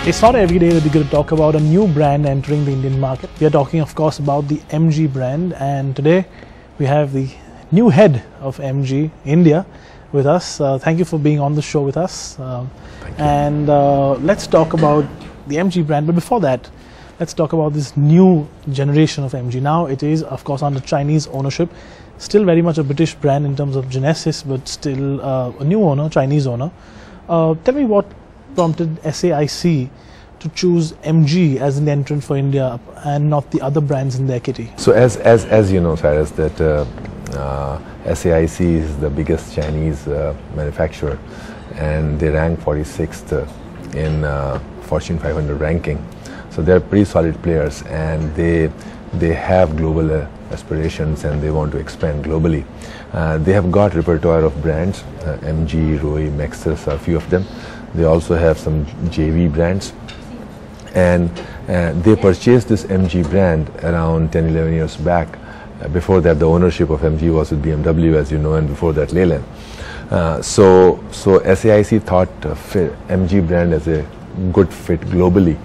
It's not every day that we're going to talk about a new brand entering the Indian market. We are talking, of course, about the MG brand, and today we have the new head of MG India with us. Thank you for being on the show with us. Thank you. And let's talk about the MG brand, but before that, let's talk about this new generation of MG. Now it is, of course, under Chinese ownership. Still very much a British brand in terms of genesis, but still a new owner, Chinese owner. Tell me what prompted SAIC to choose MG as an entrant for India and not the other brands in their kitty? So as you know, Cyrus, that SAIC is the biggest Chinese manufacturer, and they rank 46th in Fortune 500 ranking. So they're pretty solid players, and they have global aspirations, and they want to expand globally. They have got repertoire of brands, MG, Roy, Maxus, a few of them. They also have some JV brands, and they purchased this MG brand around 10-11 years back. Before that, the ownership of MG was with BMW, as you know, and before that, LEYLAND. So SAIC thought MG brand as a good fit globally,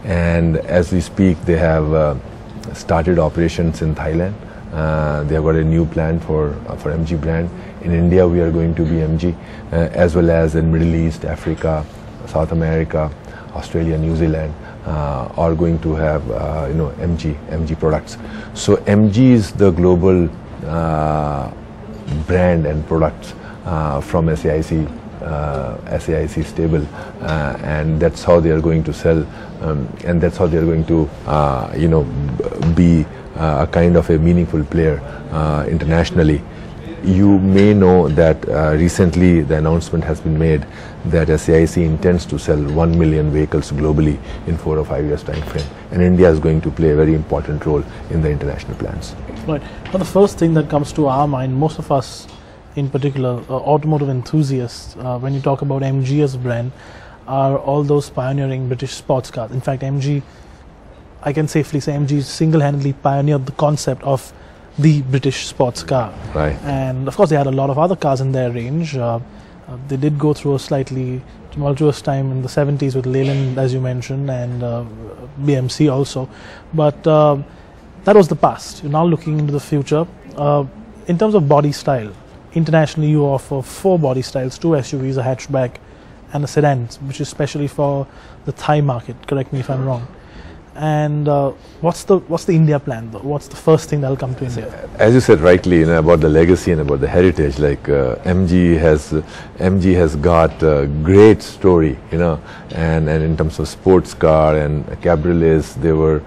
and as we speak, they have started operations in Thailand. They have got a new plan for MG brand. In India, we are going to be MG, as well as in Middle East, Africa, South America, Australia, New Zealand, are going to have MG products. So MG is the global brand and products from SAIC stable, and that's how they are going to sell, and that's how they are going to be a kind of a meaningful player internationally. You may know that recently the announcement has been made that SAIC intends to sell 1 million vehicles globally in 4 or 5 years time frame, and India is going to play a very important role in the international plans. Right. Now the first thing that comes to our mind, most of us in particular, automotive enthusiasts, when you talk about MG as a brand, are all those pioneering British sports cars. In fact, MG, I can safely say MG single-handedly pioneered the concept of the British sports car. Right. And of course they had a lot of other cars in their range. They did go through a slightly tumultuous time in the 70s with LEYLAND, as you mentioned, and BMC also. But that was the past. You're now looking into the future. In terms of body style, internationally you offer 4 body styles, 2 SUVs, a hatchback and a sedan, which is especially for the Thai market. Correct me if I'm wrong. And what's the India plan though? What's the first thing that'll come to India? As you said rightly, about the legacy and about the heritage, like MG has got a great story, and in terms of sports car and cabriolets, they were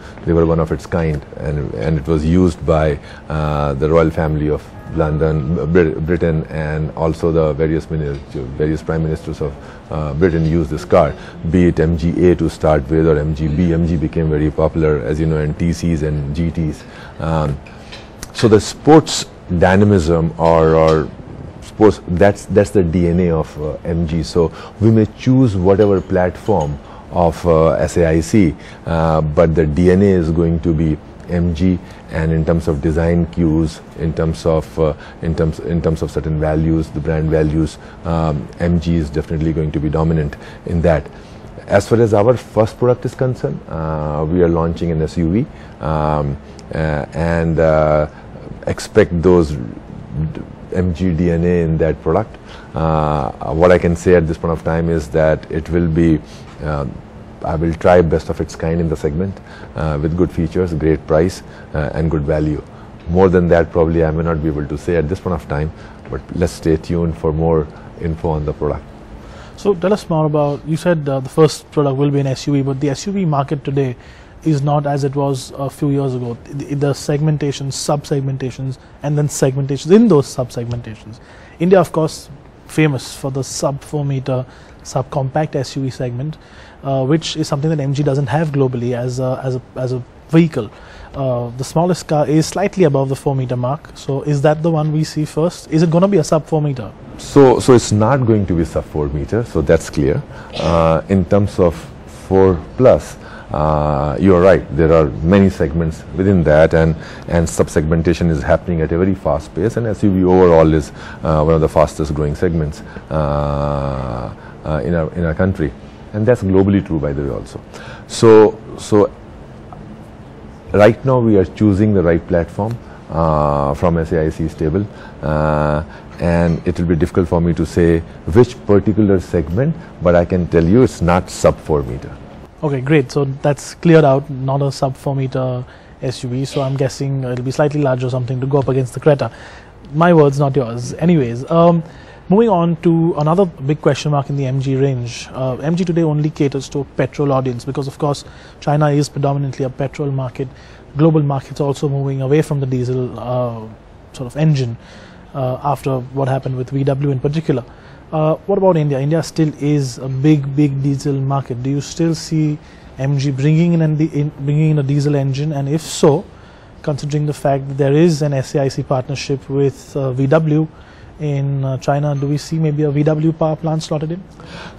one of its kind, and it was used by the royal family of London, Britain, and also the various prime ministers of Britain used this car, be it MG-A to start with or MG-B. MG became very popular, as you know, in TCs and GTs. So the sports dynamism or sports, that's the DNA of MG. So we may choose whatever platform of SAIC, but the DNA is going to be MG, and in terms of design cues, in terms of certain values, the brand values, MG is definitely going to be dominant in that. As far as our first product is concerned, we are launching an SUV, and expect those MG DNA in that product. What I can say at this point of time is that it will be I will try best of its kind in the segment, with good features, great price, and good value. More than that, probably I may not be able to say at this point of time, but let's stay tuned for more info on the product. So tell us more about, you said the first product will be an SUV, but the SUV market today is not as it was a few years ago. The segmentations, sub-segmentations, and then segmentations in those sub-segmentations. India, of course, famous for the sub-4 meter, sub-compact SUV segment, which is something that MG doesn't have globally as a vehicle. The smallest car is slightly above the 4 meter mark. So is that the one we see first? Is it going to be a sub 4 meter? So it's not going to be sub 4 meter. So that's clear. In terms of 4 plus, you are right. There are many segments within that, and sub-segmentation is happening at a very fast pace. And SUV overall is one of the fastest growing segments in our country. and that's globally true, by the way, also. So right now we are choosing the right platform from SAIC stable, and it will be difficult for me to say which particular segment, but I can tell you it's not sub 4 meter. Okay, great. So that's cleared out, not a sub 4 meter SUV. So I'm guessing it'll be slightly larger or something to go up against the Creta. My words, not yours. Anyways, moving on to another big question mark in the MG range. MG today only caters to a petrol audience because, of course, China is predominantly a petrol market. Global markets also moving away from the diesel sort of engine after what happened with VW in particular. What about India? India still is a big diesel market. Do you still see MG bringing in a diesel engine? And if so, considering the fact that there is an SAIC partnership with VW in China, do we see maybe a VW power plant slotted in?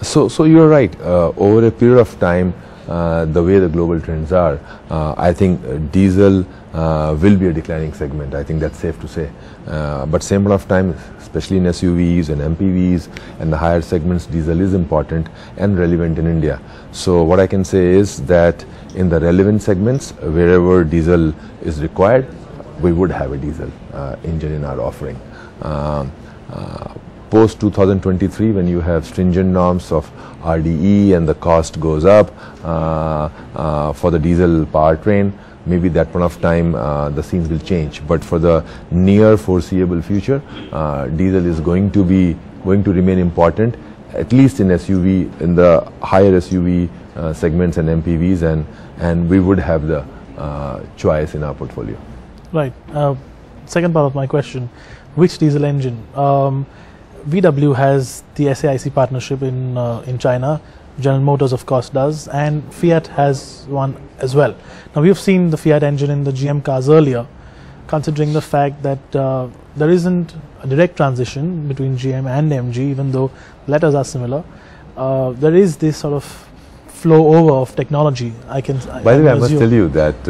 So you're right. Over a period of time, the way the global trends are, I think diesel will be a declining segment. I think that's safe to say. But same amount of time, especially in SUVs and MPVs and the higher segments, diesel is important and relevant in India. So what I can say is that in the relevant segments, wherever diesel is required, we would have a diesel engine in our offering. Post 2023, when you have stringent norms of RDE and the cost goes up for the diesel powertrain, maybe that point of time the scenes will change. But for the near foreseeable future, diesel is going to remain important, at least in SUV, in the higher SUV segments and MPVs, and we would have the choice in our portfolio. Right. Second part of my question, which diesel engine? VW has the SAIC partnership in China. General Motors, of course, does, and Fiat has one as well. Now, we've seen the Fiat engine in the GM cars earlier. Considering the fact that there isn't a direct transition between GM and MG, even though letters are similar, there is this sort of flow over of technology. By the way, I must tell you that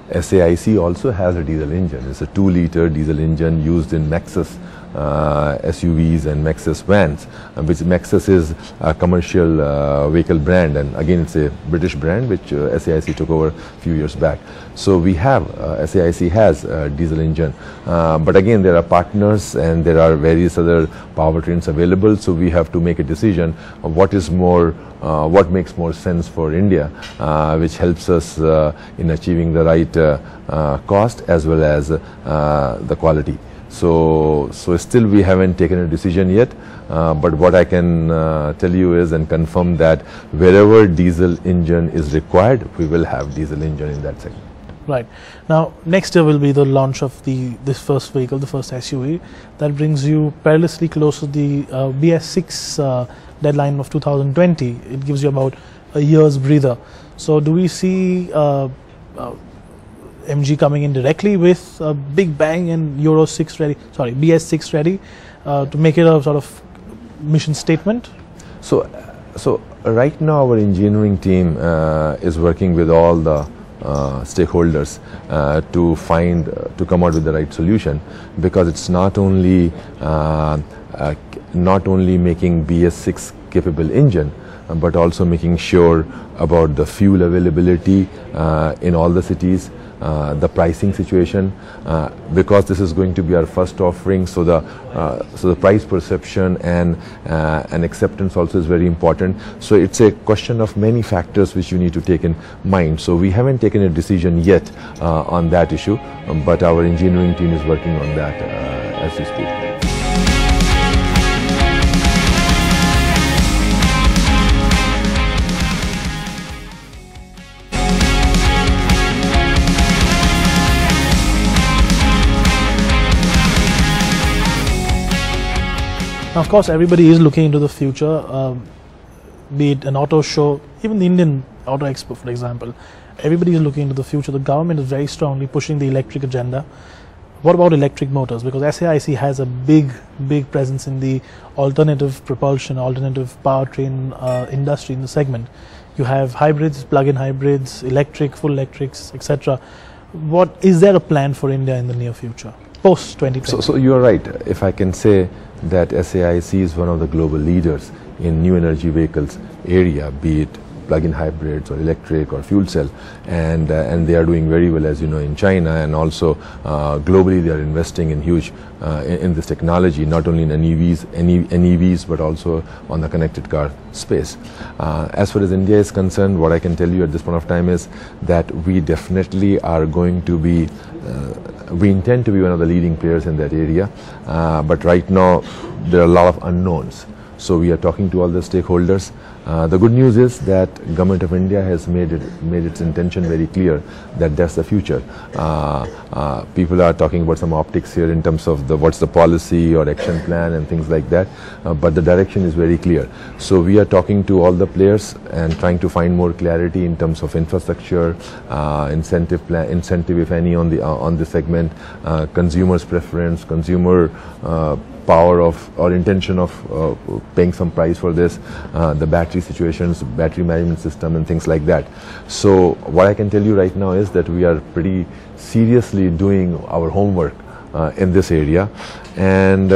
SAIC also has a diesel engine. It's a 2-liter diesel engine used in Maxus SUVs and Maxus vans, which Maxus is a commercial vehicle brand, and again it's a British brand which SAIC took over a few years back. So we have, SAIC has a diesel engine, but again there are partners and there are various other powertrains available, so we have to make a decision of what makes more sense for India, which helps us in achieving the right cost as well as the quality. So still we haven't taken a decision yet, but what I can tell you is and confirm that wherever diesel engine is required, we will have diesel engine in that segment. Right. Now, next year will be the launch of this first vehicle, the first SUV. That brings you perilously close to the BS6 deadline of 2020. It gives you about a year's breather. So do we see MG coming in directly with a big bang and BS6 ready to make it a sort of mission statement? So right now our engineering team is working with all the stakeholders to come out with the right solution, because it's not only making BS6 capable engine, but also making sure about the fuel availability in all the cities, the pricing situation, because this is going to be our first offering, so the price perception and acceptance also is very important. So it's a question of many factors which you need to take in mind. So we haven't taken a decision yet on that issue, but our engineering team is working on that as we speak. Now, of course, everybody is looking into the future, be it an auto show, even the Indian Auto Expo, for example. Everybody is looking into the future. The government is very strongly pushing the electric agenda. What about electric motors? Because SAIC has a big presence in the alternative propulsion, alternative powertrain industry in the segment. You have hybrids, plug-in hybrids, electric, full electrics, etc. Is there a plan for India in the near future, post 2020? So you are right. If I can say that SAIC is one of the global leaders in new energy vehicles area, be it plug-in hybrids or electric or fuel cell, and they are doing very well, as you know, in China, and also globally they are investing in huge in this technology, not only in NEVs but also on the connected car space. As far as India is concerned, what I can tell you at this point of time is that we definitely are going to be we intend to be one of the leading players in that area, but right now there are a lot of unknowns. So we are talking to all the stakeholders. The good news is that Government of India has made its intention very clear that that's the future. People are talking about some optics here in terms of what's the policy or action plan and things like that, but the direction is very clear. So we are talking to all the players and trying to find more clarity in terms of infrastructure, incentive if any on the segment, consumers' preference, consumer power of or intention of paying some price for this, the battery situations, battery management system and things like that. So what I can tell you right now is that we are pretty seriously doing our homework in this area, and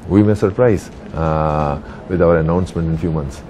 we may surprise with our announcement in a few months.